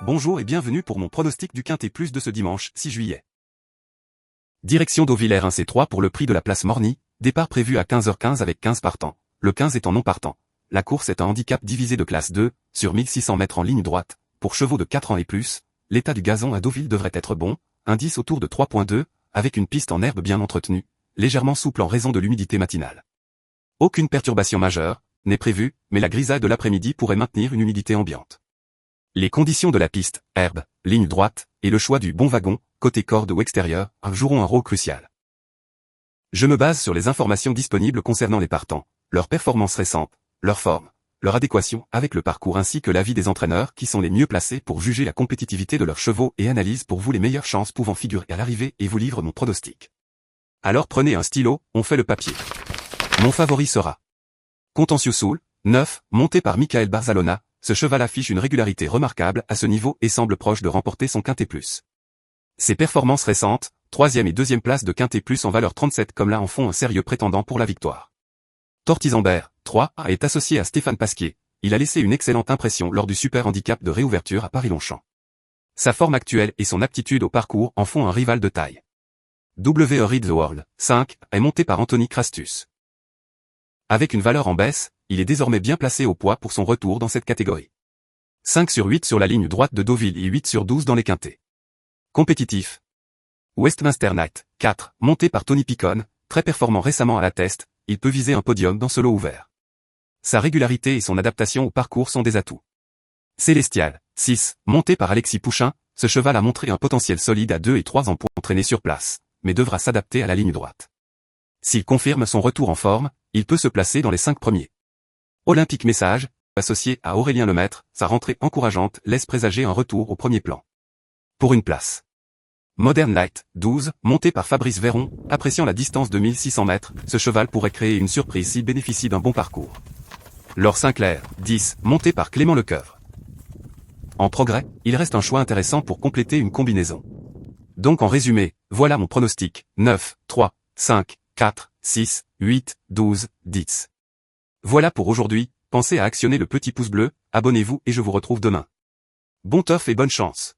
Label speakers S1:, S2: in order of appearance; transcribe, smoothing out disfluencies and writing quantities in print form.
S1: Bonjour et bienvenue pour mon pronostic du Quintet Plus de ce dimanche 6 juillet. Direction Deauville R1C3 pour le prix de la place Morny, départ prévu à 15h15 avec 15 partants, le 15 étant non partant. La course est un handicap divisé de classe 2, sur 1600 mètres en ligne droite, pour chevaux de 4 ans et plus. L'état du gazon à Deauville devrait être bon, indice autour de 3.2, avec une piste en herbe bien entretenue, légèrement souple en raison de l'humidité matinale. Aucune perturbation majeure n'est prévue, mais la grisaille de l'après-midi pourrait maintenir une humidité ambiante. Les conditions de la piste, herbe, ligne droite, et le choix du bon wagon, côté corde ou extérieur, joueront un rôle crucial. Je me base sur les informations disponibles concernant les partants, leurs performances récentes, leur forme, leur adéquation avec le parcours ainsi que l'avis des entraîneurs qui sont les mieux placés pour juger la compétitivité de leurs chevaux et analyse pour vous les meilleures chances pouvant figurer à l'arrivée et vous livre mon pronostic. Alors prenez un stylo, on fait le papier. Mon favori sera Contentieux Soul, 9, monté par Michael Barzalona. Ce cheval affiche une régularité remarquable à ce niveau et semble proche de remporter son Quintet Plus. Ses performances récentes, 3e et 2e place de Quintet Plus en valeur 37 comme là en font un sérieux prétendant pour la victoire. Tortisambert, 3, est associé à Stéphane Pasquier. Il a laissé une excellente impression lors du super handicap de réouverture à Paris-Longchamp. Sa forme actuelle et son aptitude au parcours en font un rival de taille. W. Read the World, 5, est monté par Anthony Crastus. Avec une valeur en baisse, il est désormais bien placé au poids pour son retour dans cette catégorie. 5 sur 8 sur la ligne droite de Deauville et 8 sur 12 dans les quintets. Compétitif. Westminster Night, 4, monté par Tony Picon, très performant récemment à la test, il peut viser un podium dans ce lot ouvert. Sa régularité et son adaptation au parcours sont des atouts. Célestial, 6, monté par Alexis Pouchin, ce cheval a montré un potentiel solide à 2 et 3 ans pour entraîner sur place, mais devra s'adapter à la ligne droite. S'il confirme son retour en forme, il peut se placer dans les 5 premiers. Olympique Message, associé à Aurélien Lemaître, sa rentrée encourageante laisse présager un retour au premier plan. Pour une place. Modern Light, 12, monté par Fabrice Véron, appréciant la distance de 1600 mètres, ce cheval pourrait créer une surprise s'il bénéficie d'un bon parcours. Laure Sinclair, 10, monté par Clément Lecoeuvre. En progrès, il reste un choix intéressant pour compléter une combinaison. Donc en résumé, voilà mon pronostic, 9, 3, 5, 4, 6, 8, 12, 10. Voilà pour aujourd'hui, pensez à actionner le petit pouce bleu, abonnez-vous et je vous retrouve demain. Bon teuf et bonne chance.